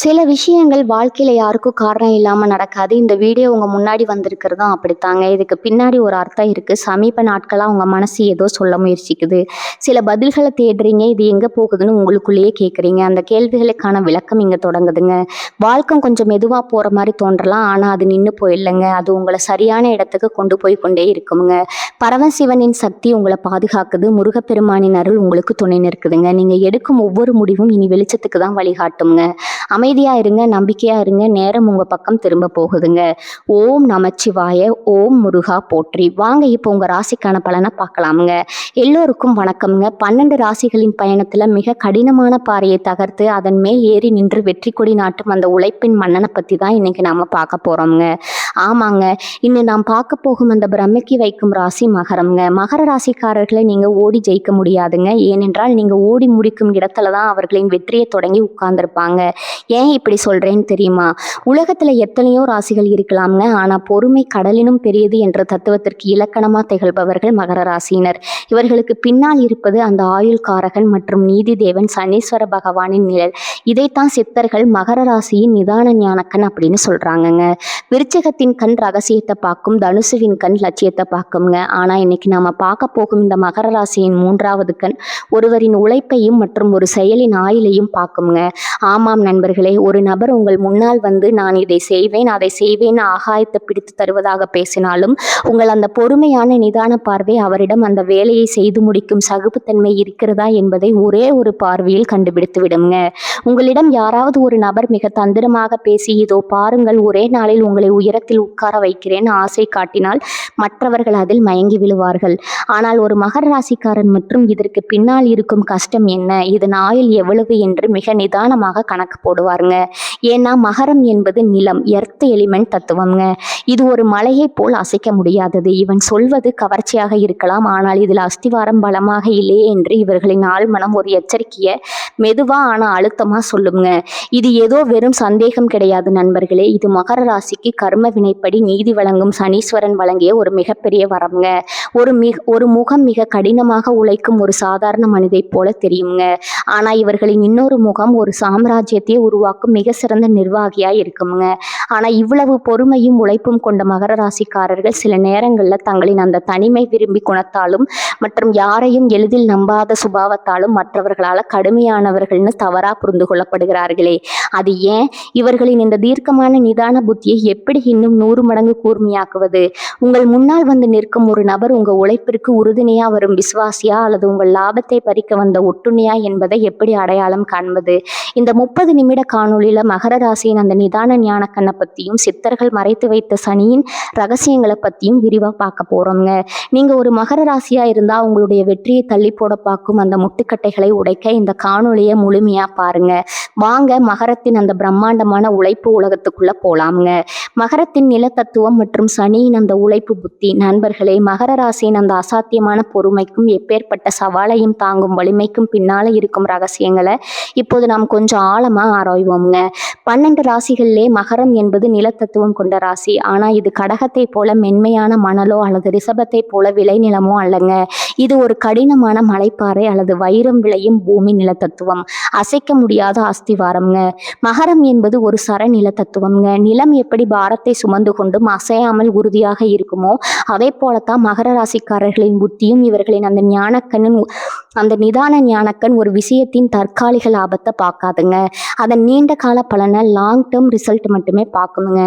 சில விஷயங்கள் வாழ்க்கையில யாருக்கும் காரணம் இல்லாம நடக்காது. இந்த வீடியோ உங்க முன்னாடி வந்திருக்கிறதும் அப்படித்தாங்க. இதுக்கு பின்னாடி ஒரு அர்த்தம் இருக்கு. சமீப நாட்களா உங்க மனசு ஏதோ சொல்ல முயற்சிக்குது. சில பதில்கள தேடுறீங்க. இது எங்க போகுதுன்னு உங்களுக்குள்ளேயே கேட்குறீங்க. அந்த கேள்விகளுக்கான விளக்கம் இங்க தொடங்குதுங்க. வாழ்க்கை கொஞ்சம் மெதுவா போற மாரி தோன்றலாம். ஆனா அது நின்னு போயிடலங்க. அது உங்கள சரியான இடத்துக்கு கொண்டு போய் கொண்டே இருக்குங்க. பரமசிவனின் சக்தி உங்கள பாதுகாக்குது. முருகப்பெருமானின் அருள் உங்களுக்கு துணை நிற்குதுங்க. நீங்க எடுக்கும் ஒவ்வொரு முடிவும் இனி வெளிச்சத்துக்கு தான் வழிகாட்டுங்க. அமைதியா இருங்க, நம்பிக்கையா இருங்க. நேரம் உங்க பக்கம் திரும்ப போகுதுங்க. ஓம் நமச்சிவாய, ஓம் முருகா போற்றி. வாங்க இப்போ உங்க ராசிக்கான பலனை பார்க்கலாமுங்க. எல்லோருக்கும் வணக்கம்ங்க. 12 ராசிகளின் பயணத்துல மிக கடினமான பாறையை தகர்த்து அதன் மேல் ஏறி நின்று வெற்றி கொடி நாட்டும் அந்த உழைப்பின் மன்னனை பத்தி தான் இன்னைக்கு நாம பார்க்க போறோம்ங்க. ஆமாங்க, இன்னும் நாம் பார்க்க போகும் அந்த பிரமிக்கி வைக்கும் ராசி மகரம்ங்க. மகர ராசிக்காரர்களை நீங்க ஓடி ஜெயிக்க முடியாதுங்க. ஏனென்றால் நீங்க ஓடி முடிக்கும் இடத்துல தான் அவர்களின் வெற்றியை தொடங்கி உட்கார்ந்துருப்பாங்க. ஏன் இப்படி சொல்றேன்னு தெரியுமா? உலகத்துல எத்தனையோ ராசிகள் இருக்கலாம்ங்க. ஆனா பொறுமை கடலினும் பெரியது என்ற தத்துவத்திற்கு இலக்கணமா திகழ்பவர்கள் மகர ராசியினர். இவர்களுக்கு பின்னால் இருப்பது அந்த ஆயுள் காரகன் மற்றும் நீதி தேவன் சனீஸ்வர பகவானின் நிழல். இதைத்தான் சித்தர்கள் மகர ராசியின் நிதான ஞானக்கண் அப்படின்னு சொல்றாங்கங்க. விருச்சிகத்தின் கண் ரகசியத்தை பார்க்கும், தனுசுவின் கண் லட்சியத்தை பார்க்குங்க. ஆனா இன்னைக்கு நாம பார்க்க போகும் இந்த மகர ராசியின் 3வது கண் ஒருவரின் உழைப்பையும் மற்றும் ஒரு செயலின் ஆயுளையும் பார்க்குங்க. ஆமாம் நண்பர்களே, ஒரு நபர் உங்கள் முன்னால் வந்து நான் இதை செய்வேன் அதை செய்வேன் ஆகாயத்தை பிடித்து தருவதாக பேசினாலும் உங்கள் அந்த பொறுமையான நிதான பார்வை அவரிடம் அந்த வேலையை செய்து முடிக்கும் சகிப்புத்தன்மை இருக்கிறதா என்பதை ஒரே ஒரு பார்வையில் கண்டுபிடித்து விடுங்க. உங்களிடம் யாராவது ஒரு நபர் மிக தந்திரமாக பேசி இதோ பாருங்கள் ஒரே நாளில் உங்களை உயரத்தில் உட்கார வைக்கிறேன் ஆசை காட்டினால் மற்றவர்கள் அதில் மயங்கி விழுவார்கள். ஆனால் ஒரு மகர ராசிக்காரன் மற்றும் இதற்கு பின்னால் இருக்கும் கஷ்டம் என்ன, இதன் ஆயுள் எவ்வளவு என்று மிக நிதானமாக கணக்கு போடுவாருங்க. ஏன்னா மகரம் என்பது நிலம், எர்த் எலிமெண்ட் தத்துவம்ங்க. இது ஒரு மலையை போல் அசைக்க முடியாதது. இவன் சொல்வது கவர்ச்சியாக இருக்கலாம், ஆனால் இதில் அஸ்திவாரம் பலமாக இல்லையே என்று இவர்களின் ஆழ்மனம் ஒரு எச்சரிக்கையை மெதுவா ஆனா அழுத்தமா சொல்லுங்க. இது ஏதோ வெறும் சந்தேகம் கிடையாது நண்பர்களே. இது மகர ராசிக்கு கர்ம வினைப்படி நீதி வழங்கும் சனீஸ்வரன் வழங்கிய ஒரு மிகப்பெரிய வரம்ங்க. ஒரு முகம் மிக கடினமாக உழைக்கும் ஒரு சாதாரண மனிதை போல தெரியுங்க. ஆனா இவர்களின் இன்னொரு முகம் ஒரு சாம்ராஜ்யத்தை உருவாக்கும் மிக சிறந்த நிர்வாகியா இருக்குங்க. ஆனா இவ்வளவு பொறுமையும் உழைப்பும் கொண்ட மகர ராசிக்காரர்கள் சில நேரங்கள்ல தங்களின் அந்த தனிமை விரும்பி குணத்தாலும் மற்றும் யாரையும் எளிதில் நம்பாத சுபாவத்தாலும் மற்றவர்களால கடுமையானவர்கள்னு தவறா புரிந்து கொள்ளப்படுகிறார்களே. அது ஏன்? இவர்களின் இந்த தீர்க்கமான நிதான புத்தியை எப்படி இன்னும் 100 மடங்கு கூர்மையாக்குவது? உங்கள் முன்னால் வந்து நிற்கும் ஒரு நபர் உங்க உழைப்பிற்கு உறுதுணையா வரும் விசுவாசியா அல்லது உங்கள் லாபத்தை பறிக்க வந்த ஒட்டுண்ணியா என்பதை எப்படி அடையாளம் காண்பது? இந்த 30 நிமிட காணொளியில மகர ராசியின் அந்த நிதான ஞான கண்ணை பத்தியும் சித்தர்கள் மறைத்து வைத்த சனியின் ரகசியங்களை பத்தியும் விரிவா பார்க்க போறோம்ங்க. நீங்க ஒரு மகர ராசியா இருந்தா உங்களுடைய வெற்றியை தள்ளி போட பார்க்கும் அந்த முட்டுக்கட்டைகளை உடைக்க இந்த காணொளியை முழுமையா பாருங்க. வாங்க மகரத்தின் அந்த பிரம்மாண்டமான உழைப்பு உலகத்துக்குள்ள போலாம்ங்க. மகரத்தின் நிலத்தத்துவம் மற்றும் சனியின் அந்த உழைப்பு புத்தி. நண்பர்களே, மகர ராசியின் அந்த அசாத்தியமான பொறுமைக்கும் எப்பேற்பட்ட சவாலையும் தாங்கும் வலிமைக்கும் பின்னால இருக்கும் ரகசியங்களை இப்போது நாம் கொஞ்சம் ஆழமா ஆராய்வோம்ங்க. 12 ராசிகளிலே மகரம் என்பது நிலத்தத்துவம் கொண்ட ராசி. ஆனா இது கடகத்தை போல மென்மையான மணலோ அல்லது ரிஷபத்தை போல விளைநிலமோ அல்லங்க. இது ஒரு கடினமான மலைப்பாறை அல்லது வைரம் விளையும் பூமி நிலத்தத்துவம், அசைக்க முடியாத அஸ்திவாரம்ங்க. மகரம் என்பது ஒரு சர நிலத்தத்துவம்ங்க. நிலம் எப்படி பாரத்தை சுமந்து கொண்டும் அசையாமல் உறுதியாக இருக்குமோ அதே போலத்தான் மகர ராசிக்காரர்களின் புத்தியும். இவர்களின் அந்த ஞானக்கண்ணின் அந்த நிதான ஞானக்கண் ஒரு விஷயத்தின் தற்காலிக லாபத்தை பார்க்காதுங்க. அதன் நீண்ட கால பலனை லாங் டேர்ம் ரிசல்ட் மட்டுமே பார்க்கணுங்க.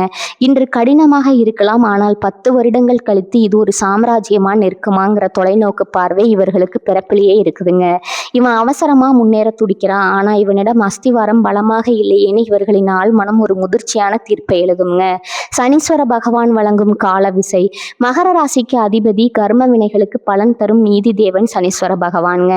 இன்று கடினமாக இருக்கலாம், ஆனால் 10 வருடங்கள் கழித்து இது ஒரு சாம்ராஜ்யமா நிற்குமாங்கிற தொலைநோக்கு பார்வை இவர்களுக்கு பிறப்பிலேயே இருக்குதுங்க. இவன் அவசரமா முன்னேற துடிக்கிறான், ஆனா இவனிடம் அஸ்திவாரம் பலமாக இல்லையேன்னு இவர்களின் ஆழ்மனம் ஒரு முதிர்ச்சியான தீர்ப்பை எழுதுங்க. சனீஸ்வர பகவான் வழங்கும் கால விசை. மகர ராசிக்கு அதிபதி கர்ம வினைகளுக்கு பலன் தரும் நீதி தேவன் சனீஸ்வர பகவான்ங்க.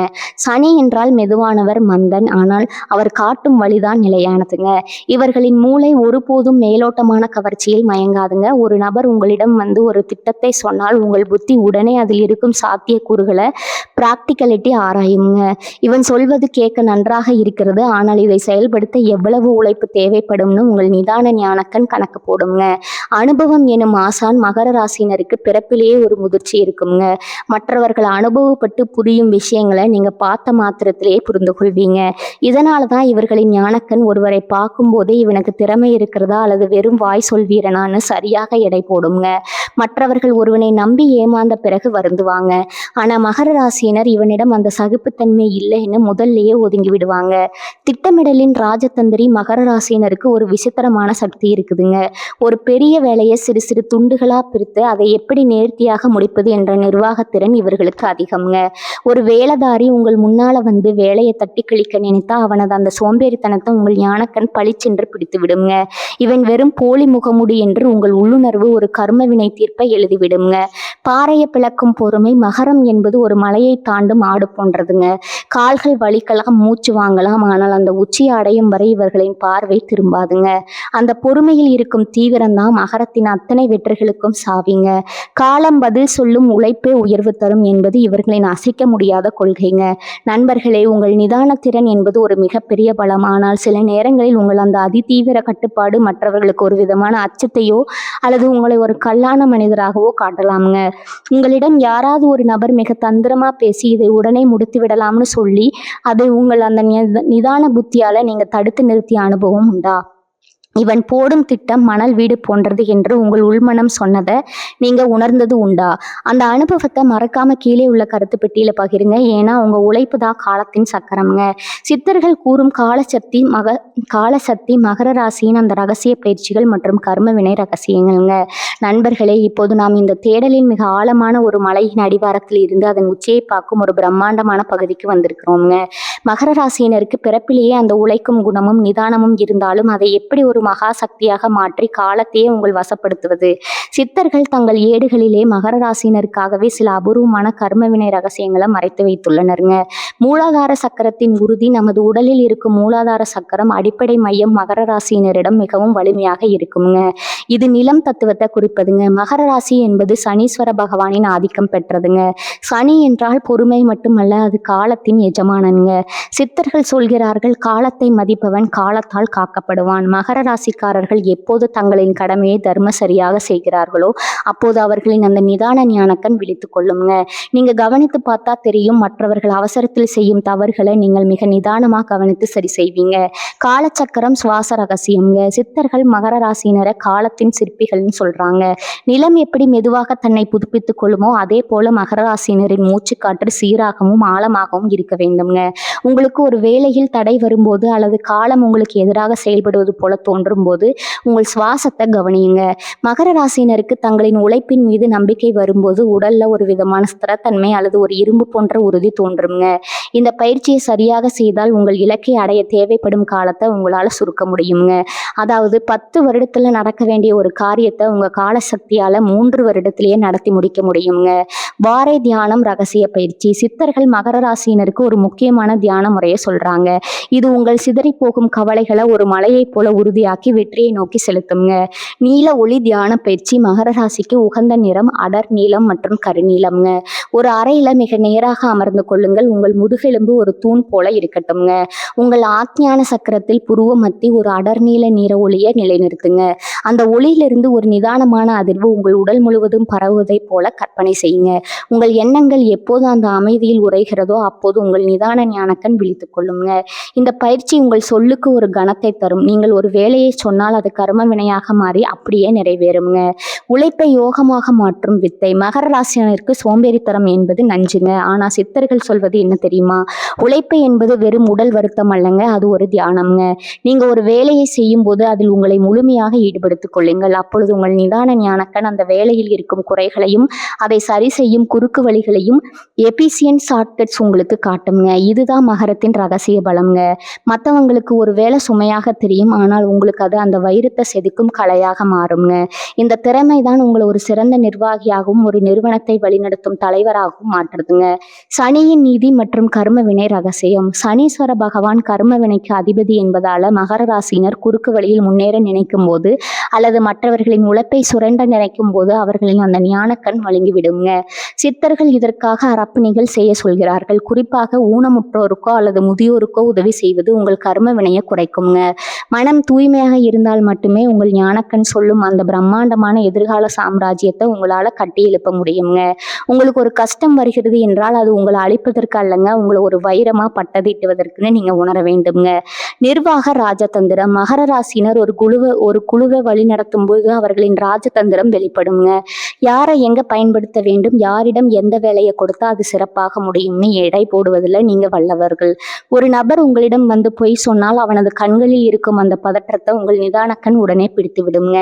சனி என்றால் மெதுவானவர், மந்தன், ஆனால் அவர் காட்டும் வழிதான் நிலையானதுங்க. இவர்களின் மூளை ஒருபோதும் மேலோட்டமான கவர்ச்சியில் வார்த்தைகளில் மயங்காதுங்க. ஒரு நபர் உங்களிடம் ஒரு திட்டத்தை சொன்னால் உங்கள் புத்தி உடனே அதில் இருக்கும் சாத்தியக்கூறுகளை பிராக்டிகலிட்டி ஆராயுங்க. இவன் சொல்வது கேட்க நன்றாக இருக்கிறது, ஆனால் இதை செயல்படுத்த எவ்வளவு உழைப்பு தேவைப்படும்னு உங்கள் நிதான ஞானக்கண் கணக்கு போடுங்க. அனுபவம் எனும் ஆசான் மகர ராசினருக்கு பிறப்பிலேயே ஒரு முதிர்ச்சி இருக்குங்க. மற்றவர்கள் அனுபவப்பட்டு புரியும் விஷயங்களை நீங்க பார்த்த மாத்திரத்திலேயே புரிந்து கொள்வீங்க. இதனாலதான் இவர்களின் ஞானக்கண் ஒருவரை பார்க்கும் போதே இவனுக்கு திறமை இருக்கிறதா அல்லது வெறும் வாய் சொல்வீரனான்னு சரியாக எடை போடுங்க. மற்றவர்கள் ஒருவனை நம்பி ஏமாந்த பிறகு வருந்துவாங்க. ஆனா மகர ராசியினர் இவனிடம் அந்த சகிப்புத்தன்மை இல்லைன்னு முதல்லயே ஒதுங்கி விடுவாங்க. திட்டமிடலின் ராஜதந்திரி மகர ராசியினருக்கு ஒரு விசித்திரமான சக்தி இருக்குதுங்க. ஒரு பெரிய வேலையை சிறு சிறு துண்டுகளா பிரித்து அதை எப்படி நேர்த்தியாக முடிப்பது என்ற நிர்வாகத்திறன் இவர்களுக்கு அதிகம்ங்க. ஒரு வேலைதாரி உங்கள் முன்னால வேலையை தட்டி கழிக்க நினைத்தா அவனது அந்த சோம்பேறித்தனத்தை உங்கள் ஞானக்கண் பளிச்சென்று பிடித்து விடுங்க. இவன் வெறும் போலி முகமுடி என்று உங்கள் உள்ளுணர்வு ஒரு கர்ம வினை தீர்ப்பை எழுதிவிடுங்க. பாறையை பிளக்கும் பொறுமை. மகரம் என்பது ஒரு மலையை தாண்டும் ஆடு போன்றதுங்க. கால்கள் வலிக்கலாம், மூச்சு வாங்கலாம், ஆனால் அந்த உச்சியை அடையும் வரை இவர்களின் பார்வை திரும்பாதுங்க. அந்த பொறுமையில் இருக்கும் தீவிரம்தான் மகரத்தின் அத்தனை வெற்றிகளுக்கும் சாவிங்க. காலம் பதில் சொல்லும், உழைப்பே உயர்வு தரும் என்பது இவர்களின் அசைக்க முடியாத கொள்கைங்க. நண்பர்களே, உங்கள் நிதானத்திறன் என்பது ஒரு மிகப்பெரிய பலம். ஆனால் சில நேரங்களில் உங்கள் அந்த அதிதீவிர கட்டுப்பாடு மற்றவர்களுக்கு ஒரு விதமான அச்சத்தையோ அல்லது உங்களை ஒரு கல்லான மனிதராகவோ காட்டலாமுங்க. உங்களிடம் யாராவது ஒரு நபர் மிக தந்திரமா பேசி இதை உடனே முடித்து விடலாம்னு சொல்லி அதை உங்கள் அந்த நிதான புத்தியால நீங்க தடுத்து நிறுத்திய அனுபவம் உண்டா? இவன் போடும் திட்டம் மணல் வீடு போன்றது என்று உங்கள் உள்மனம் சொன்னதை நீங்க உணர்ந்தது உண்டா? அந்த அனுபவத்தை மறக்காம கீழே உள்ள கருத்து பெட்டியில பகிருங்க. ஏன்னா உங்க உழைப்பு தான் காலத்தின் சக்கரம்ங்க. சித்தர்கள் கூறும் காலசக்தி மகர ராசியின் அந்த ரகசிய பயிற்சிகள் மற்றும் கர்ம வினை ரகசியங்கள்ங்க. நண்பர்களே, இப்போது நாம் இந்த தேடலின் மிக ஆழமான ஒரு மலையின் அடிவாரத்தில் இருந்து அதன் உச்சியை பார்க்கும் ஒரு பிரம்மாண்டமான பகுதிக்கு வந்திருக்கிறோம்ங்க. மகர ராசியினருக்கு பிறப்பிலேயே அந்த உழைக்கும் குணமும் நிதானமும் இருந்தாலும் அதை எப்படி ஒரு மகா சக்தியாக மாற்றி காலத்தையே உங்கள் வசப்படுத்துவது? சித்தர்கள் தங்கள் ஏடுகளிலே மகர ராசினருக்காகவே சில அபூர்வமான கர்ம வினை ரகசியங்களை மறைத்து வைத்துள்ளனருங்க. மூலாதார சக்கரத்தின் உறுதி. நமது உடலில் இருக்கும் மூலாதார சக்கரம் அடிப்படை மையம் மகர ராசியினரிடம் மிகவும் வலிமையாக இருக்குங்க. இது நிலம் தத்துவத்தை குறிப்பதுங்க. மகர ராசி என்பது சனீஸ்வர பகவானின் ஆதிக்கம் பெற்றதுங்க. சனி என்றால் பொறுமை மட்டுமல்ல, அது காலத்தின் எஜமானனுங்க. சித்தர்கள் சொல்கிறார்கள், காலத்தை மதிப்பவன் காலத்தால் காக்கப்படுவான். மகர ராசிக்காரர்கள் எப்போது தங்களின் கடமையை தர்ம சரியாக செய்கிறார்களோ அப்போது அவர்களின் அந்த நிதான ஞானக்கண் விழித்து கொள்ளுங்க. நீங்க கவனித்து பார்த்தா தெரியும், மற்றவர்கள் அவசரத்தில் செய்யும் தவறுகளை நீங்கள் மிக நிதானமாக கவனித்து சரி செய்வீங்க. காலச்சக்கரம் சுவாச ரகசியம்ங்க. சித்தர்கள் மகர ராசியினரை காலத்தின் சிற்பிகள்னு சொல்றாங்க. நிலம் எப்படி மெதுவாக தன்னை புதுப்பித்துக் கொள்ளுமோ அதே போல மகர ராசியினரின் மூச்சுக்காற்று சீராகவும் ஆழமாகவும் இருக்க வேண்டும்ங்க. உங்களுக்கு ஒரு வேலையில் தடை வரும்போது அல்லது காலம் உங்களுக்கு எதிராக செயல்படுவது போல தோன்றும் போது உங்கள் சுவாசத்தை கவனியுங்க. மகர ராசியினருக்கு தங்களின் உழைப்பின் மீது நம்பிக்கை வரும்போது உடல்ல ஒரு விதமான ஸ்திரத்தன்மை அல்லது ஒரு இரும்பு போன்ற உறுதி தோன்றுங்க. இந்த பயிற்சியை சரியாக செய்தால் உங்கள் இலக்கை அடைய தேவைப்படும் காலத்தை உங்களால சுருக்க முடியுங்க. அதாவது 10 வருடத்துல நடக்க வேண்டிய ஒரு காரியத்தை உங்க கால சக்தியால 3 வருடத்திலேயே நடத்தி முடிக்க முடியுங்க. வாரை தியானம் ரகசிய பயிற்சி. சித்தர்கள் மகர ராசியினருக்கு ஒரு முக்கியமான தியான முறையை சொல்றாங்க. இது உங்கள் சிதறி போகும் கவலைகளை ஒரு மலையை போல உறுதியாக்கி வெற்றியை நோக்கி செலுத்துங்க. நீல ஒளி தியான பயிற்சி. மகர ராசிக்கு உகந்த நிறம் அடர் நீலம் மற்றும் கருநீலம்ங்க. ஒரு அறையில மிக நேராக அமர்ந்து கொள்ளுங்கள். உங்கள் முதுகெலும்பு ஒரு தூண் போல இருக்கட்டும்ங்க. உங்கள் ஆத்ஞான சக்கரத்தில் புருவ மத்தி ஒரு அடர் நீல நிற ஒளியை நிலைநிறுத்துங்க. அந்த ஒளியிலிருந்து ஒரு நிதானமான அதிர்வு உங்கள் உடல் முழுவதும் பரவுவதை போல கற்பனை செய்யுங்க. உங்கள் எண்ணங்கள் எப்போது அந்த அமைதியில் உரைகிறதோ அப்போது உங்கள் நிதான ஞானக்கண் விழித்துக் கொள்ளுங்க. இந்த பயிற்சி உங்கள் சொல்லுக்கு ஒரு கணத்தை தரும். நீங்கள் ஒரு வேலையை சொன்னால் அது கர்ம வினையாக மாறி அப்படியே நிறைவேறுங்க. உழைப்பை யோகமாக மாற்றும் வித்தை. மகர ராசியினருக்கு சோம்பேறித்தனம் என்பது நஞ்சுங்க. ஆனா சித்தர்கள் சொல்வது என்ன தெரியுமா? உழைப்பு என்பது வெறும் உடல் வருத்தம் அல்லங்க, அது ஒரு தியானம்ங்க. நீங்க ஒரு வேலையை செய்யும் போது அதில் உங்களை முழுமையாக ஈடுபடுத்திக் கொள்ளுங்கள். அப்பொழுது உங்கள் நிதான ஞானக்கண் அந்த வேலையில் இருக்கும் குறைகளையும் அதை சரி செய்யும் குறுக்கு வழிகளையும் எபிசியன்ட் ஷார்ட்கட்ஸ் உங்களுக்கு காட்டுங்க. இதுதான் மகரத்தின் ரகசிய பலம்ங்க. மற்றவங்களுக்கு ஒரு வேலை சுமையாக தெரியும், ஆனால் உங்களுக்கு அது அந்த வைரத்தை செதுக்கும் கலையாக மாறுங்க. இந்த திறமை தான் உங்களை ஒரு சிறந்த நிர்வாகியாகவும் ஒரு நிறுவனத்தை வழிநடத்தும் தலைவராகவும் மாற்றுதுங்க. சனியின் நீதி மற்றும் கர்ம வினை ரகசியம். சனீஸ்வர பகவான் கர்ம வினைக்கு அதிபதி என்பதால மகர ராசியினர் குறுக்கு வழியில் முன்னேற நினைக்கும் போது அல்லது மற்றவர்களின் உழைப்பை சுரண்ட நினைக்கும் போது அவர்களின் அந்த ஞானக்கண் வழங்கிவிடுங்க. சித்தர்கள் இதற்காக அறப்பணிகள் செய்ய சொல்கிறார்கள். குறிப்பாக ஊனமுற்றோருக்கோ அல்லது முதியோருக்கோ உதவி செய்வது உங்கள் கர்ம வினையை குறைக்குங்க. மனம் தூய்மையாக இருந்தால் மட்டுமே உங்கள் ஞானக்கண் சொல்லும் அந்த பிரம்மாண்டமான எதிர்கால சாம்ராஜ்யத்தை உங்களால கட்டி எழுப்ப முடியுங்க. உங்களுக்கு ஒரு கஷ்டம் வருகிறது என்றால் அது உங்களை அழிப்பதற்கு அல்லங்க, உங்களை ஒரு வைரமா பட்டதிட்டுவதற்குன்னு நீங்க உணர வேண்டுங்க. நிர்வாக ராஜதந்திரம். மகர ராசியினர் ஒரு குழுவை வழி நடத்தும் போது அவர்களின் ராஜதந்திரம் வெளிப்படுங்க. யாரை எங்க பயன்படுத்த வேண்டும், யாரிடம் எந்த வேலையை கொடுத்தா அது சிறப்பாக முடியும்னு எடை போடுவதில் நீங்க வல்லவர்கள். ஒரு நபர் உங்களிடம் வந்து பொய் சொன்னால் அவனது கண்களில் இருக்கும் அந்த பதற்றத்தை உங்கள் நிதானக்கண் உடனே பிடித்து விடுங்க.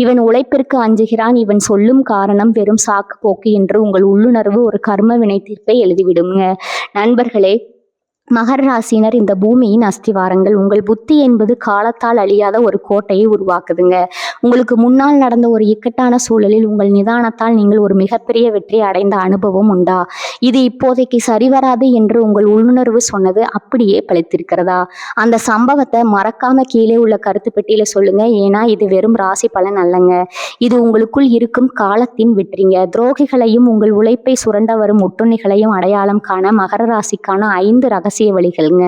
இவன் உழைப்பிற்கு அஞ்சுகிறான், இவன் சொல்லும் காரணம் வெறும் சாக்கு போக்கு என்று உங்கள் உள்ளுணர்வு ஒரு கர்ம வினை தீர்ப்பை எழுதிவிடுங்க. நண்பர்களே, மகர ராசியினர் இந்த பூமியின் அஸ்திவாரங்கள். உங்கள் புத்தி என்பது காலத்தால் அழியாத ஒரு கோட்டையை உருவாக்குதுங்க. உங்களுக்கு முன்னால் நடந்த ஒரு இக்கட்டான சூழலில் உங்கள் நிதானத்தால் நீங்கள் ஒரு மிகப்பெரிய வெற்றி அடைந்த அனுபவம் உண்டா? இது இப்போதைக்கு சரிவராது என்று உங்கள் உள்ளுணர்வு சொன்னது அப்படியே பழித்திருக்கிறதா? அந்த சம்பவத்தை மறக்காம கீழே உள்ள கருத்து பெட்டியில சொல்லுங்க. ஏன்னா இது வெறும் ராசி பலன் அல்லங்க, இது உங்களுக்குள் இருக்கும் காலத்தின் வெற்றிங்க. துரோகிகளையும் உங்கள் உழைப்பை சுரண்ட வரும் ஒட்டுண்ணிகளையும் அடையாளம் காண மகர ராசிக்கான 5 ரகசிய வழிகள்ங்க.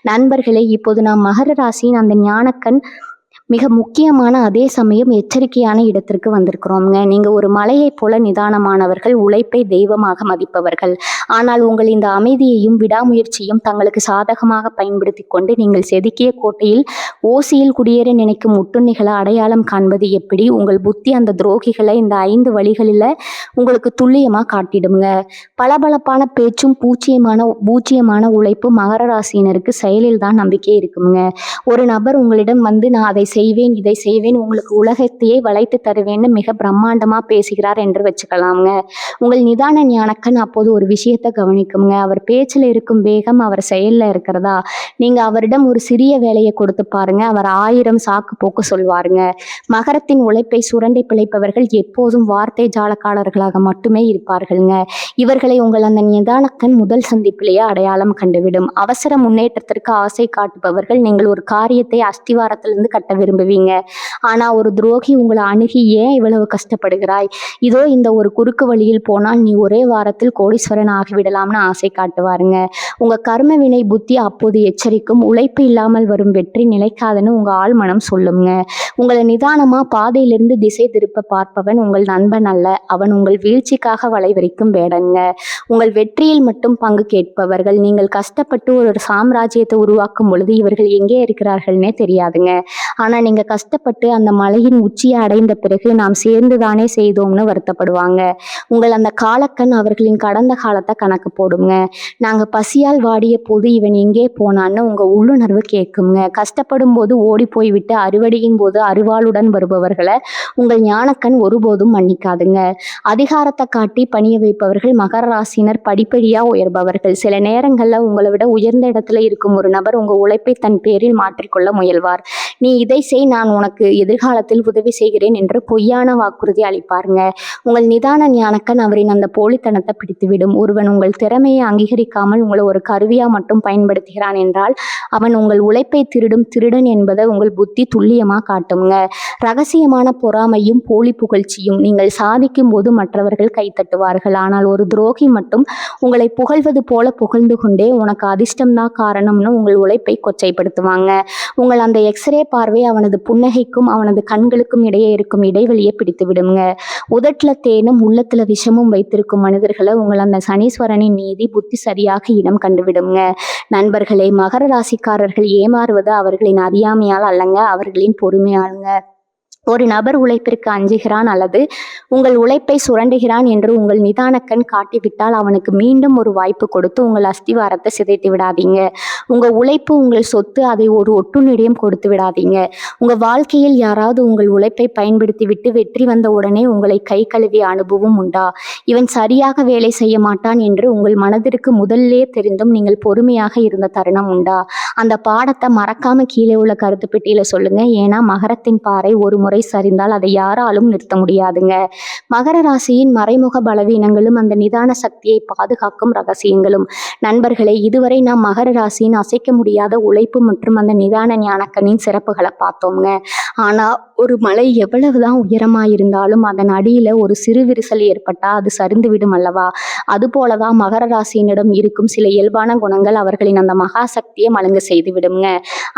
நண்பர்களே, இப்போது நாம் மகர ராசியின் அந்த ஞானக்கண் மிக முக்கியமான அதே சமயம் எச்சரிக்கையான இடத்திற்கு வந்திருக்கிறோம்ங்க. நீங்க ஒரு மலையைப் போல நிதானமானவர்கள், உழைப்பை தெய்வமாக மதிப்பவர்கள். ஆனால் உங்கள் இந்த அமைதியையும் விடாமுயற்சியும் தங்களுக்கு சாதகமாக பயன்படுத்தி கொண்டு நீங்கள் செதுக்கிய கோட்டையில் ஓசியில் குடியேற நினைக்கும் ஒட்டுண்ணிகளை அடையாளம் காண்பது எப்படி? உங்கள் புத்தி அந்த துரோகிகளை இந்த 5 வழிகளில் உங்களுக்கு துல்லியமாக காட்டிடுங்க. பளபளப்பான பேச்சும் பூச்சியமான உழைப்பும் மகர ராசியினருக்கு செயலில் தான் நம்பிக்கை இருக்குங்க. ஒரு நபர் உங்களிடம் வந்து நான் அதை செய்வேன், இதை செய்வேன், உங்களுக்கு உலகத்தையே வளைத்து தருவேன்னு மிக பிரம்மாண்டமா பேசுகிறார் என்று வச்சுக்கலாம்ங்க. உங்கள் நிதான ஞானக்கண் அப்போது ஒரு விஷயத்தை கவனிக்குங்க. அவர் பேச்சில் இருக்கும் வேகம் அவர் செயல்ல இருக்கிறதா? நீங்க அவரிடம் ஒரு சிறிய வேலையை கொடுத்து பாருங்க, அவர் 1000 சாக்கு போக்கு சொல்வாருங்க. மகரத்தின் உழைப்பை சுரண்டி பிழைப்பவர்கள் எப்போதும் வார்த்தை ஜாலக்காரர்களாக மட்டுமே இருப்பார்கள்ங்க. இவர்களை உங்கள் அந்த நிதானக்கண் முதல் சந்திப்பிலேயே அடையாளம் கண்டுவிடும். அவசர முன்னேற்றத்திற்கு ஆசை காட்டுபவர்கள். நீங்கள் ஒரு காரியத்தை அஸ்திவாரத்திலிருந்து கட்ட விரும்புவீங்க. ஆனா ஒரு துரோகி உங்களை அணுகி ஏன் இவ்வளவு கஷ்டப்படுகிறாய், இதோ இந்த ஒரு குறுக்கு வழியில் போனால் நீ ஒரே வாரத்தில் கோடீஸ்வரன் ஆகிவிடலாம்னு ஆசை காட்டுவாருங்க. உங்க கர்ம வினை புத்தி அப்போது எச்சரிக்கும். உழைப்பு இல்லாமல் வரும் வெற்றி நிலைக்காதுன்னு உங்க ஆழ்மனம் சொல்லுங்க. உங்களை நிதானமா பாதையிலிருந்து திசை திருப்ப பார்ப்பவன் உங்கள் நண்பன் அல்ல, அவன் உங்கள் வீழ்ச்சிக்காக வளைவரிக்கும் வேடங்க. உங்கள் வெற்றியில் மட்டும் பங்கு கேட்பவர்கள். நீங்கள் கஷ்டப்பட்டு ஒரு சாம்ராஜ்யத்தை உருவாக்கும் பொழுது இவர்கள் எங்கே இருக்கிறார்கள்னே தெரியாதுங்க. ஆனா நீங்க கஷ்டப்பட்டு அந்த மலையின் உச்சியை அடைந்த பிறகு நாம் சேர்ந்துதானே செய்தோம்னு வருத்தப்படுவாங்க. உங்கள் அந்த காலக்கண் அவர்களின் கடந்த காலத்தை கணக்கு போடுங்க. நாங்க பசியால் வாடிய போது இவன் எங்கே போனான்னு உங்க உள்ளுணர்வு கேட்குங்க. கஷ்டப்படும் போது ஓடி போய்விட்டு அறுவடையின் போது அருவாளுடன் வருபவர்களை உங்கள் ஞானக்கண் ஒருபோதும் மன்னிக்காதுங்க. அதிகாரத்தை காட்டி பணிய வைப்பவர்கள் மகர ராசியினர் படிப்படியா உயர்பவர்கள். சில நேரங்கள்ல உங்களை விட உயர்ந்த இடத்துல இருக்கும் ஒரு நபர் உங்க உழைப்பை தன் பேரில் மாற்றிக்கொள்ள முயல்வார். நீ இதை செய், நான் உனக்கு எதிர்காலத்தில் உதவி செய்கிறேன் என்று பொய்யான வாக்குறுதி அளிப்பாருங்க. உங்கள் நிதான ஞானக்கண் அவரின் அந்த போலித்தனத்தை பிடித்துவிடும். ஒருவன் உங்கள் திறமையை அங்கீகரிக்காமல் உங்களை ஒரு கருவியா மட்டும் பயன்படுத்துகிறான் என்றால் அவன் உங்கள் உழைப்பை திருடும் திருடன் என்பதை உங்கள் புத்தி துல்லியமா காட்டுங்க. ரகசியமான பொறாமையும் போலி புகழ்ச்சியும். நீங்கள் சாதிக்கும் போது மற்றவர்கள் கைத்தட்டுவார்கள், ஆனால் ஒரு துரோகி மட்டும் உங்களை புகழ்வது போல புகழ்ந்து கொண்டே உனக்கு அதிர்ஷ்டம்தான் காரணம்னு உங்கள் உழைப்பை கொச்சைப்படுத்துவாங்க. உங்கள் அந்த எக்ஸ்ரே பார்வை அவனது புன்னகைக்கும் அவனது கண்களுக்கும் இடையே இருக்கும் இடைவெளியை பிடித்து விடுங்க. உதட்டுல தேனும் உள்ளத்துல விஷமும் வைத்திருக்கும் மனிதர்களை உங்கள் அந்த சனீஸ்வரனின் நீதி புத்தி சரியாக இடம் கண்டுவிடுங்க. நண்பர்களே, மகர ராசிக்காரர்கள் ஏமாறுவது அவர்களின் அறியாமையால் அல்லங்க, அவர்களின் பொறுமையாளுங்க. ஒரு நபர் உழைப்பிற்கு அஞ்சுகிறான் அல்லது உங்கள் உழைப்பை சுரண்டுகிறான் என்று உங்கள் நிதானக்கண் காட்டிவிட்டால் அவனுக்கு மீண்டும் ஒரு வாய்ப்பு கொடுத்து உங்கள் அஸ்திவாரத்தை சிதைத்து விடாதீங்க. உங்க உழைப்பு உங்கள் சொத்து, அதை ஒரு ஒட்டுண்ணிடம் கொடுத்து விடாதீங்க. உங்க வாழ்க்கையில் யாராவது உங்கள் உழைப்பை பயன்படுத்தி விட்டு வெற்றி வந்த உடனே உங்களை கை கழுவிய அனுபவம் உண்டா? இவன் சரியாக வேலை செய்ய மாட்டான் என்று உங்கள் மனதிற்கு முதல்லே தெரிந்தும் நீங்கள் பொறுமையாக இருந்த தருணம் உண்டா? அந்த பாடத்தை மறக்காம கீழே உள்ள கருத்து பெட்டியில சொல்லுங்க. ஏன்னா மகரத்தின் பாறை ஒரு முறை சரிந்தால் அதை யாராலும் நிறுத்த முடியாதுங்க. மகர ராசியின் மறைமுக பலவீனங்களும் அந்த நிதான சக்தியை பாதுகாக்கும் ரகசியங்களும். நண்பர்களே, இதுவரை நாம் மகர ராசியின் அசைக்க முடியாத உழைப்பு மற்றும் அந்த நிதான ஞானக்கண்ணின் சிறப்புகளை பார்த்தோம்ங்க. ஆனா ஒரு மலை எவ்வளவுதான் உயரமா இருந்தாலும் அதன் அடியில ஒரு சிறு விரிசல் ஏற்பட்டா அது சரிந்து விடும் அல்லவா? அதுபோலதான் மகர ராசியினிடம் இருக்கும் சில இயல்பான குணங்கள் அவர்களின் அந்த மகா சக்தியை மழுங்க செய்து விடுங்க.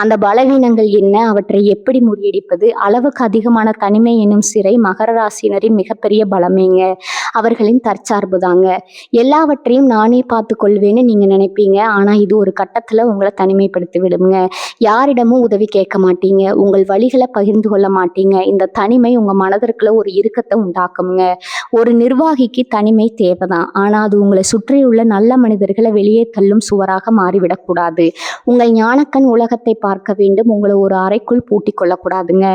அந்த பலவீனங்கள் என்ன? அவற்றை எப்படி முறியடிப்பது? அளவுக்கு அதிகமான தனிமை என்னும் சிறை மகர ராசியினரின் மிகப்பெரிய பலமேங்க. அவர்களின் தற்சார்பு தாங்க. எல்லாவற்றையும் நானே பார்த்து கொள்வேன்னு நீங்க நினைப்பீங்க. ஆனா இது ஒரு கட்டத்துல உங்களை தனிமைப்படுத்தி விடுங்க. யாரிடமும் உதவி கேட்க மாட்டீங்க. உங்கள் வலிகளை பகிர்ந்து கொள்ள மாட்டீங்க. இந்த தனிமை உங்க மனதிற்குள்ள ஒரு இறுக்கத்தை உண்டாக்குங்க. ஒரு நிர்வாகிக்கு தனிமை தேவைதான். ஆனா அது உங்களை சுற்றியுள்ள நல்ல மனிதர்களை வெளியே தள்ளும் சுவராக மாறிவிடக்கூடாது. உங்கள் ஞானக்கண் உலகத்தை பார்க்க வேண்டும். உங்களை ஒரு அறைக்குள் பூட்டிக் கொள்ளக்கூடாதுங்க.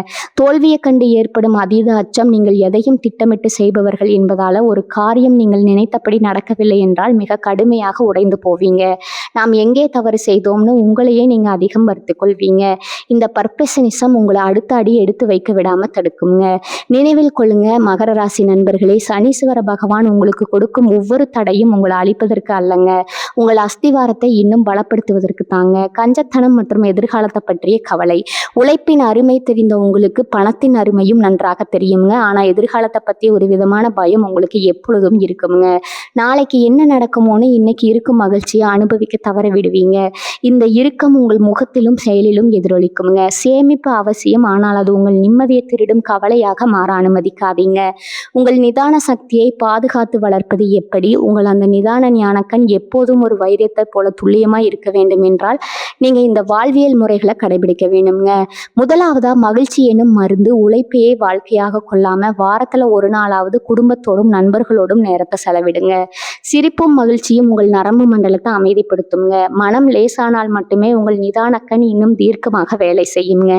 தோல்வியை கண்டு ஏற்படும் அதீத அச்சம் நீங்கள் எதையும் திட்டமிட்டு செய்பவர்கள் என்பதால ஒரு காரியம் நீங்கள் நினைத்தபடி நடக்கவில்லை என்றால் மிக கடுமையாக உடைந்து போவீங்க. நாம் எங்கே தவறு செய்தோம்னு உங்களையே நீங்க அதிகம் வருத்திக் கொள்வீங்க. இந்த பர்ஃபெக்ஷனிசம் உங்களை அடுத்த அடி எடுத்து வைக்க விடாம தடுக்குங்க. நினைவில் கொள்ளுங்க மகர ராசி நண்பர்களே, சனீஸ்வர பகவான் உங்களுக்கு கொடுக்கும் ஒவ்வொரு தடையும் உங்களை அழிப்பதற்கு அல்லங்க, உங்கள் அஸ்திவாரத்தை இன்னும் பலப்படுத்துவதற்கு தாங்க. கஞ்சத்தனம் மற்றும் எதிர்காலத்தை பற்றிய கவலை. உழைப்பின் அருமை தெரிந்த உங்களுக்கு பணத்தின் அருமையும் நன்றாக தெரியுங்க. ஆனா எதிர்காலத்தை பத்தி ஒரு விதமான பயம் உங்களுக்கு எப்பொழுதும் இருக்குங்க. நாளைக்கு என்ன நடக்குமோன்னு இன்னைக்கு இருக்கும் மகிழ்ச்சியை அனுபவிக்க தவற விடுவீங்க. இந்த இறுக்கம் உங்கள் முகத்திலும் செயலிலும் எதிரொலிக்குங்க. சேமிப்பு அவசியம், ஆனால் அது உங்கள் நிம்மதியை திருடும் கவலையாக மாற அனுமதிக்காதீங்க. உங்கள் நிதான சக்தியை பாதுகாத்து வளர்ப்பது எப்படி? உங்கள் அந்த நிதான ஞானக்கண் எப்போதும் ஒரு வைரத்தை போல துல்லியமா இருக்க வேண்டும் என்றால் நீங்க இந்த வாழ்வியல் முறைகளை கடைபிடிக்க வேண்டும்ங்க. முதலாவதா மகிழ்ச்சி எனும் மருந்து. உழைப்பையே வாழ்க்கையாக கொள்ளாம வாரத்துல ஒரு நாளாவது குடும்பத்தோடும் நண்பர்களோடும் நேரத்தை செலவிடுங்க. சிரிப்பும் மகிழ்ச்சியும் உங்கள் நரம்பு மண்டலத்தை அமைதிப்படுத்துங்க. மனம் லேசானால் மட்டுமே உங்கள் நிதானக்கண் இன்னும் தீர்க்கமாக வேலை செய்யுங்க.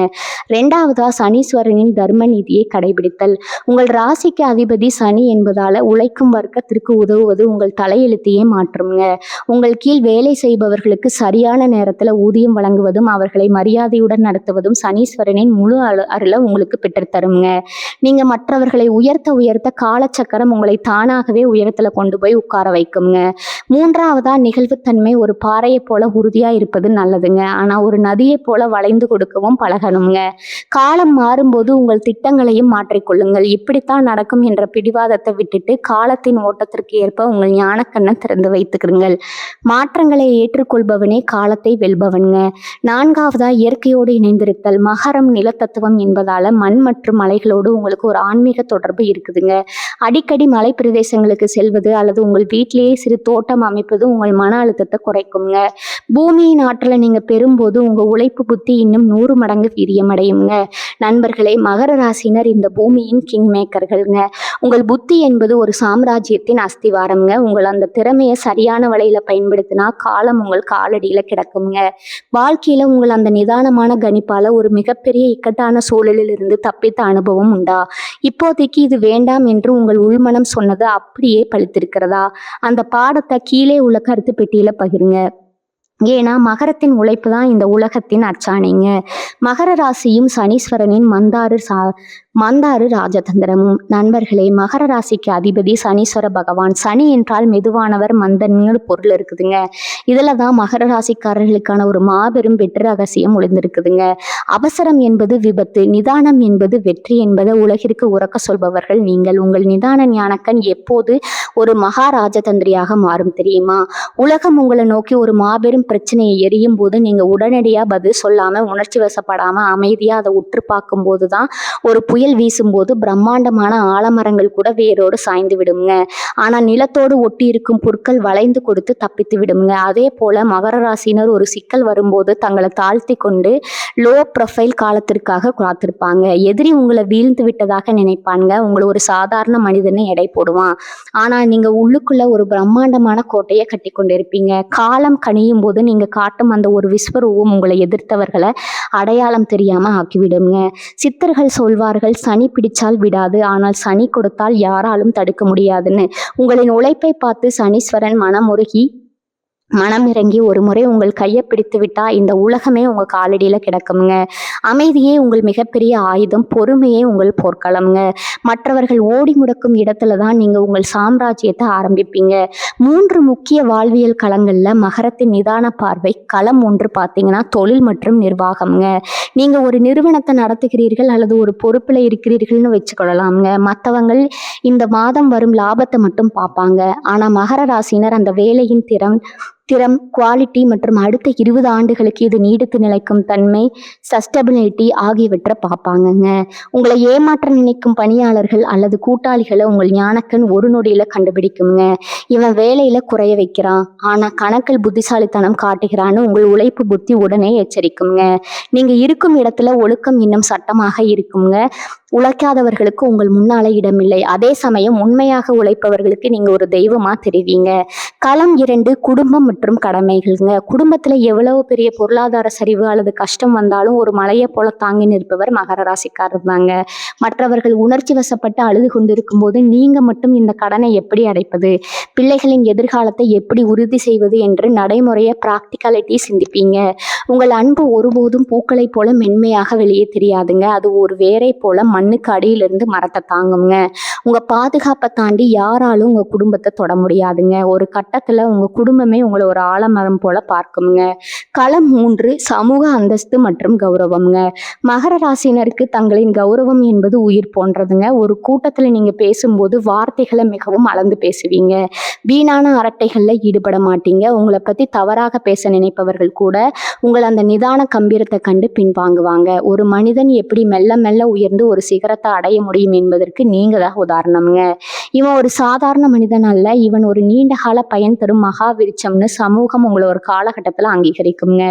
ரெண்டாவதா சனீஸ்வரனின் தர்ம நீதியை கடைபிடித்தல். உங்கள் ராசிக்கு அதிபதி சனி என்பதால உழைக்கும் வர்க்கத்திற்கு உதவுவது உங்கள் தலையெழுத்தையே மாற்றுங்க. உங்கள் கீழ் வேலை செய்பவர்களுக்கு சரியான நேரத்துல ஊதியம் வழங்குவதும் அவர்களை மரியாதையுடன் நடத்துவதும் சனீஸ்வரனின் முழு அருளை உங்களுக்கு பெற்றுத்தருங்க. நீங்க மற்றவர்களை உயர்த்த உயர்த்த காலச்சக்கரம் உங்களை தானாகவே உயரத்துல கொண்டு போய் உட்கார வைக்குங்க. மூன்றாவதா நிகழ்வுத்தன்மை. ஒரு பாறையை போல உறுதியா இருப்பது நல்லதுங்க. ஆனா ஒரு நதியை போல வளைந்து கொடுக்கவும் பழகணுங்க. காலம் மாறும்போது உங்கள் திட்டங்களையும் மாற்றிக்கொள்ளுங்கள். இப்படித்தான் நடக்கும் என்ற பிடிவாதத்தை விட்டுட்டு காலத்தின் ஓட்டத்திற்கு ஏற்ப உங்கள் ஞானக்கண்ணை திறந்து வைத்துக்கிடுங்கள். மாற்றங்களை ஏற்றுக்கொள்பவனே காலத்தை வெல்பவனுங்க. நான்காவதா இயற்கையோடு இணைந்திருத்தல். மகரம் நிலத்தத்துவம் என்பதால மண் மற்றும் மலைகளோடு உங்களுக்கு ஒரு ஆன்மீக தொடர்பு இருக்குதுங்க. அடிக்கடி மலை பிரதேசங்களுக்கு செல்வது அல்லது உங்கள் வீட்டிலேயே சிறு தோட்டம் அமைப்பது உங்கள் மன அழுத்தத்தை குறைக்குங்க. பூமியின் ஆற்றலை நீங்க பெறும்போது உங்க உழைப்பு புத்தி இன்னும் 100 மடங்கு வீரியமடையுங்க. நண்பர்களே, மகர ராசினர் இந்த பூமியின் கிங் மேக்கர்கள்ங்க. உங்கள் புத்தி என்பது ஒரு சாம்ராஜ்யத்தின் அஸ்திவாரம்ங்க. உங்கள் அந்த திறமையை சரியான வழியில பயன்படுத்தினா காலம் உங்கள் காலடியில கிடக்குங்க. வாழ்க்கையில உங்கள் அந்த நிதானமான கணிப்பால ஒரு மிகப்பெரிய இக்கட்டான சூழலில் இருந்து தப்பித்த அனுபவம் உண்டா? இப்போதைக்கு இது வேண்டாம் என்று உங்கள் உள்மனம் சொன்னது அப்படியே பழித்திருக்கிறதா? அந்த பாடத்தை கீழே உள்ள கருத்து பெட்டியில பகிருங்க. ஏன்னா மகரத்தின் உழைப்பு தான் இந்த உலகத்தின் அச்சாணிங்க. மகர ராசியும் சனீஸ்வரனின் மந்தாறு ராஜதந்திரமும். நண்பர்களே, மகர ராசிக்கு அதிபதி சனீஸ்வர பகவான். சனி என்றால் மெதுவானவர், மந்தன்கள் பொருள் இருக்குதுங்க. இதுல தான் மகர ராசிக்காரர்களுக்கான ஒரு மாபெரும் வெற்றி ரகசியம் ஒளிந்திருக்குதுங்க. அவசரம் என்பது விபத்து, நிதானம் என்பது வெற்றி என்பதை உலகிற்கு உறக்க சொல்பவர்கள் நீங்கள். உங்கள் நிதான ஞானக்கண் எப்போது ஒரு மகா ராஜதந்திரியாக மாறும் தெரியுமா? உலகம் உங்களை நோக்கி ஒரு மாபெரும் பிரச்சனையை எரியும் போது நீங்க உடனடியா பதில் சொல்லாம உணர்ச்சி வசப்படாம அமைதியா அதை உற்று பார்க்கும் போதுதான் ஒரு புயல் வீசும்போது பிரம்மாண்டமான ஆலமரங்கள் கூட வேரோடு சாய்ந்து விடுங்க. ஆனா நிலத்தோடு ஒட்டி இருக்கும் புற்கள் வளைந்து கொடுத்து தப்பித்து விடுங்க. அதே போல மகர ராசினர் ஒரு சிக்கல் வரும்போது தங்களை தாழ்த்தி கொண்டு லோ ப்ரொஃபைல் காலத்திற்காக காத்திருப்பாங்க. எதிரி உங்களை வீழ்ந்து விட்டதாக நினைப்பாங்க. உங்களை ஒரு சாதாரண மனிதனை எடை போடுவான். ஆனா நீங்க உள்ளுக்குள்ள ஒரு பிரம்மாண்டமான கோட்டையை கட்டி கொண்டிருப்பீங்க. காலம் கனியும் போது நீங்க காட்டும் அந்த ஒரு விஸ்வரூபம் உங்களை எதிர்த்தவர்களை அடையாளம் தெரியாம ஆக்கிவிடுங்க. சித்தர்கள் சொல்வார்கள், சனி பிடிச்சால் விடாது, ஆனால் சனி கொடுத்தால் யாராலும் தடுக்க முடியாதுன்னு. உங்களின் உழைப்பை பார்த்து சனீஸ்வரன் மனமுருகி மனம் இறங்கி ஒரு முறை உங்கள் கையை பிடித்து விட்டா இந்த உலகமே உங்க காலடியில கிடக்குங்க. அமைதியே உங்கள் மிகப்பெரிய ஆயுதம், பொறுமையே உங்கள் போர்க்களம்ங்க. மற்றவர்கள் ஓடி முடக்கும் இடத்துல தான் நீங்க உங்கள் சாம்ராஜ்யத்தை ஆரம்பிப்பீங்க. 3 முக்கிய வாழ்வியல் களங்கள்ல மகரத்தின் நிதான பார்வை. களம் 1 பார்த்தீங்கன்னா தொழில் மற்றும் நிர்வாகம்ங்க. நீங்க ஒரு நிறுவனத்தை நடத்துகிறீர்கள் அல்லது ஒரு பொறுப்புல இருக்கிறீர்கள்னு வச்சுக்கொள்ளலாம்ங்க. மற்றவங்கள் இந்த மாதம் வரும் லாபத்தை மட்டும் பார்ப்பாங்க. ஆனா மகர ராசினர் அந்த வேலையின் திறம், குவாலிட்டி மற்றும் அடுத்த 20 ஆண்டுகளுக்கு இது நீடித்து நிலைக்கும் தன்மை, சஸ்டபிலிட்டி ஆகியவற்றை பார்ப்பாங்கங்க. உங்களை ஏமாற்ற நினைக்கும் பணியாளர்கள் அல்லது கூட்டாளிகளை உங்கள் ஞானக்கண் ஒரு நொடியில கண்டுபிடிக்குங்க. இவன் வேலையில குறைய வைக்கிறான், ஆனா கணக்கில் புத்திசாலித்தனம் காட்டுகிறான்னு உங்கள் உழைப்பு புத்தி உடனே எச்சரிக்குங்க. நீங்க இருக்கும் இடத்துல ஒழுக்கம் இன்னும் சட்டமாக இருக்குங்க. உழைக்காதவர்களுக்கு உங்கள் முன்னால இடமில்லை. அதே சமயம் உண்மையாக உழைப்பவர்களுக்கு நீங்க ஒரு தெய்வமா தெரிவிங்க. களம் 2 குடும்பம் மற்றும் கடமைகள்ங்க. குடும்பத்துல எவ்வளவு பெரிய பொருளாதார சரிவு அல்லது கஷ்டம் வந்தாலும் ஒரு மலையை போல தாங்கி நிற்பவர் மகர ராசிக்காரர் தாங்க. மற்றவர்கள் உணர்ச்சி வசப்பட்டு அழுது கொண்டிருக்கும் போது நீங்க மட்டும் இந்த கடனை எப்படி அடைப்பது, பிள்ளைகளின் எதிர்காலத்தை எப்படி உறுதி செய்வது என்று நடைமுறைய பிராக்டிகாலிட்டி சிந்திப்பீங்க. உங்கள் அன்பு ஒருபோதும் பூக்களை போல மென்மையாக வெளியே தெரியாதுங்க. அது ஒரு வேரை போல மண்ணுக்கு அடியிலிருந்து மரத்தை தாங்குங்க. உங்க பாதுகாப்பை தாண்டி யாராலும் உங்க குடும்பத்தை தொட முடியாதுங்க. ஒரு கட்டத்துல உங்க குடும்பமே உங்களை ஒரு ஆலமரம் போல பார்க்குங்க. களம் 3 சமூக அந்தஸ்து மற்றும் கௌரவம்ங்க. மகர ராசினருக்கு தங்களின் கௌரவம் என்பது உயிர் போன்றதுங்க. ஒரு கூட்டத்துல நீங்க பேசும்போது வார்த்தைகளை மிகவும் அளந்து பேசுவீங்க. வீணான அரட்டைகள்ல ஈடுபட மாட்டீங்க. உங்களை பத்தி தவறாக பேச நினைப்பவர்கள் கூட உங்கள் அந்த நிதான கம்பீரத்தை கண்டு பின்வாங்குவாங்க. ஒரு மனிதன் எப்படி மெல்ல மெல்ல உயர்ந்து ஒரு சிகரத்தை அடைய முடியும் என்பதற்கு நீங்க தான் உதாரணம்ங்க. இவன் ஒரு சாதாரண மனிதன் அல்ல, இவன் ஒரு நீண்ட கால பயன் தரும் மகா விருட்சம்னு சமூகம் உங்களை ஒரு காலகட்டத்தில் அங்கீகரிக்குங்க.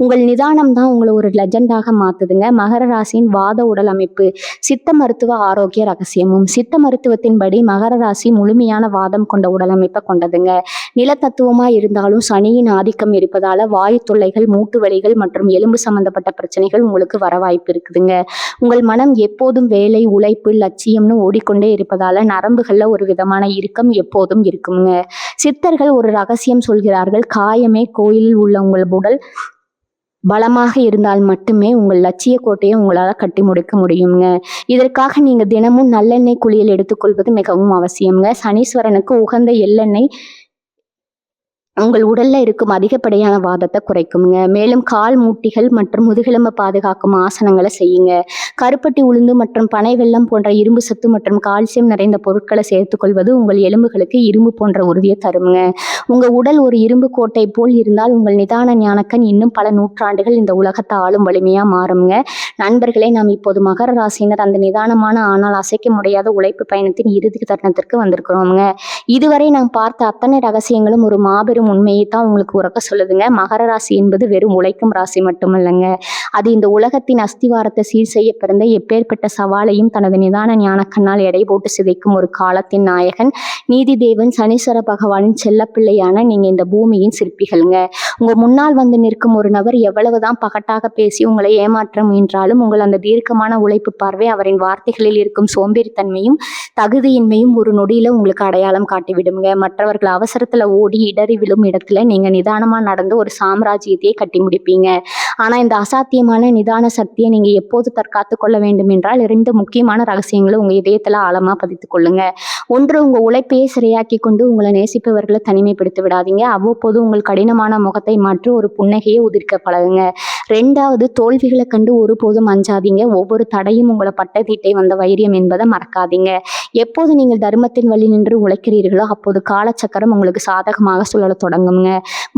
உங்கள் நிதானம் தான் உங்களை ஒரு லெஜண்டாக மாத்துதுங்க. மகர ராசியின் வாத உடல் அமைப்பு. சித்த மருத்துவ ஆரோக்கிய ரகசியமும். சித்த மருத்துவத்தின்படி மகர ராசி முழுமையான வாதம் கொண்ட உடல் அமைப்பை கொண்டதுங்க. நிலத்தத்துவமா இருந்தாலும் சனியின் ஆதிக்கம் இருப்பதால வாயு தொல்லைகள், மூட்டு வலிகள் மற்றும் எலும்பு சம்பந்தப்பட்ட பிரச்சனைகள் உங்களுக்கு வர வாய்ப்பு இருக்குதுங்க. உங்கள் மனம் எப்போதும் வேலை, உழைப்பு, லட்சியம்னு ஓடிக்கொண்டே இருப்பதால நரம்புகள்ல ஒரு விதமான இறுக்கம் எப்போதும் இருக்குங்க. சித்தர்கள் ஒரு ரகசியம் சொல்கிறார்கள். காயமே கோயிலில் உள்ள உங்கள் உடல் பலமாக இருந்தால் மட்டுமே உங்கள் லட்சிய கோட்டையை உங்களால் கட்டி முடிக்க முடியுங்க. இதற்காக நீங்க தினமும் நல்லெண்ணெய் குளியல் எடுத்துக்கொள்வது மிகவும் அவசியம்ங்க. சனீஸ்வரனுக்கு உகந்த எள்ளெண்ணெய் உங்கள் உடல்ல இருக்கும் அதிகப்படியான வாதத்தை குறைக்குங்க. மேலும் கால் மூட்டிகள் மற்றும் முதுகெலும்பை பாதுகாக்கும் ஆசனங்களை செய்யுங்க. கருப்பட்டி உளுந்து மற்றும் பனை வெல்லம் போன்ற இரும்பு சத்து மற்றும் கால்சியம் நிறைந்த பொருட்களை சேர்த்துக்கொள்வது உங்கள் எலும்புகளுக்கு இரும்பு போன்ற உறுதியை தருங்க. உங்க உடல் ஒரு இரும்பு கோட்டை போல் இருந்தால் உங்கள் நிதான ஞானக்கண் இன்னும் பல நூற்றாண்டுகள் இந்த உலகத்தை ஆளும் வலிமையா மாறுங்க. நண்பர்களே, நாம் இப்போது மகர ராசியினர் அந்த நிதானமான ஆனால் அசைக்க முடியாத உழைப்பு பயணத்தின் இறுதி தருணத்திற்கு வந்திருக்கிறோங்க. இதுவரை நாம் பார்த்த அத்தனை ரகசியங்களும் ஒரு மாபெரும் உண்மையை தான் உங்களுக்கு உறக்க சொல்லுதுங்க. மகர ராசி என்பது வெறும் உழைக்கும் ராசி மட்டுமல்லங்க, அது இந்த உலகத்தின் அஸ்திவாரத்தை சீர் செய்ய பிறந்த எப்பேற்பட்ட சவாலையும் தனது நிதான ஞானக்கண்ணால் எடை போட்டு சிதைக்கும் ஒரு காலத்தின் நாயகன், நீதி தேவன் சனீஸ்வர பகவானின் செல்லப்பிள்ளையான நீங்க இந்த பூமியின் சிற்பிகள்ங்க. உங்க முன்னால் வந்து நிற்கும் ஒரு நபர் எவ்வளவுதான் பகட்டாக பேசி உங்களை ஏமாற்ற முயன்றாலும் உங்கள் அந்த தீர்க்கமான உழைப்பு பார்வை, அவரின் வார்த்தைகளில் இருக்கும் சோம்பேறித்தன்மையும் தகுதியின்மையும் ஒரு நொடியில உங்களுக்கு அடையாளம் காட்டிவிடுங்க. மற்றவர்கள் அவசரத்துல ஓடி இடறி விழும் இடத்துல நீங்க நிதானமா நடந்து ஒரு சாம்ராஜ்யத்தையே கட்டி முடிப்பீங்க. ஆனா இந்த அசாத்தியமான நிதான சக்தியை நீங்க எப்போது தற்காத்து கொள்ள வேண்டும் என்றால் 2 முக்கியமான ரகசியங்களை உங்க இதயத்துல ஆழமா பதித்து கொள்ளுங்க. 1, உங்க உழைப்பையே சிறையாக்கி கொண்டு உங்களை நேசிப்பவர்களை தனிமைப்படுத்தி விடாதீங்க. அவ்வப்போது உங்கள் கடினமான முகத்தை மாற்றி ஒரு புன்னகையை உதிர்க்க பழகுங்க. 2வது, தோல்விகளை கண்டு ஒருபோதும் அஞ்சாதீங்க. ஒவ்வொரு தடையும் உங்களை பட்டதீட்டை வந்த வைரியம் என்பதை மறக்காதீங்க. எப்போது நீங்கள் தர்மத்தின் வழி நின்று உழைக்கிறீர்களோ அப்போது காலச்சக்கரம் உங்களுக்கு சாதகமாக சுழல தொடங்குங்க.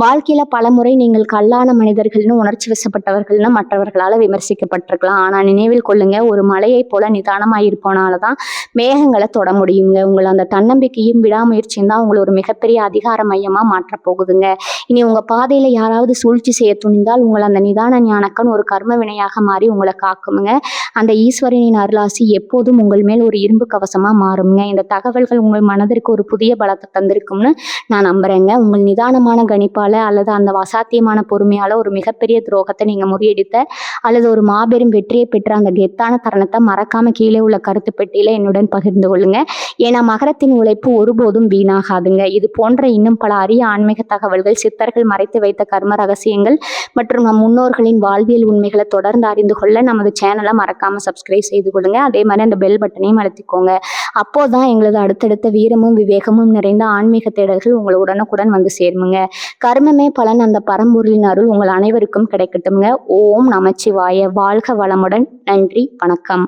வாழ்க்கையில பலமுறை நீங்கள் கல்லான மனிதர்கள்னு உணர்ச்சி வசப்பட்டவர்கள்னு மற்றவர்களால விமர்சிக்கப்பட்டிருக்கலாம். ஆனா நினைவில் கொள்ளுங்க, ஒரு மலையை போல நிதானமாயிருப்போனாலதான் மேகங்களை தொட முடியுங்க. உங்களை அந்த தன்னம்பிக்கையும் விடாமுயற்சியும் தான் உங்களை ஒரு மிகப்பெரிய அதிகார மையமா மாற்றப் போகுதுங்க. இனி உங்க பாதையில யாராவது சூழ்ச்சி செய்ய துணிந்தால் உங்களை அந்த நிதான ஞானக்கண் ஒரு கர்ம வினையாக மாறி உங்களை காக்குமுங்க. அந்த ஈஸ்வரனின் அருளாசி எப்போதும் உங்கள் மேல் ஒரு இரும்பு கவசமா மாறுங்க. இந்த தகவல்கள் உங்கள் மனதிற்கு ஒரு புதிய பலத்தை தந்திருக்கும்னு நான் நம்புறேங்க. உங்கள் நிதானமான கணிப்பால அல்லது அந்த அசாத்தியமான பொறுமையால ஒரு மிகப்பெரிய துரோகத்தை நீங்க முறியடித்த அல்லது ஒரு மாபெரும் வெற்றியை பெற்ற அந்த கெத்தான தருணத்தை மறக்காம கீழே உள்ள கருத்து பெட்டியில என்னுடன் பகிர்ந்து கொள்ளுங்க. ஏன்னா மகரத்தின் உழைப்பு ஒருபோதும் வீணாகாதுங்க. இது போன்ற இன்னும் பல அரிய ஆன்மீக தகவல்கள், சித்தர்கள் மறைத்து வைத்த கர்ம ரகசியங்கள் மற்றும் நம் முன்னோர்களின் வாழ்வியல் உண்மைகளை தொடர்ந்து அறிந்து கொள்ள நமது சேனலை மறக்காம சப்ஸ்கிரைப் செய்து கொள்ளுங்க. அதே மாதிரி அந்த பெல் பட்டனையும் அழுத்திக்கோங்க. அப்போதான் எங்களது அடுத்தடுத்த வீரமும் விவேகமும் நிறைந்த ஆன்மீக தேடல்கள் உங்களை உடனுக்குடன் வந்து சேருமுங்க. கர்மமே பலன் அந்த பரம்பொருளின் அருள் உங்கள் அனைவருக்கும் கிடைக்கட்டும்ங்க. ஓம் நமச்சிவாய. வாழ்க வளமுடன். நன்றி, வணக்கம்.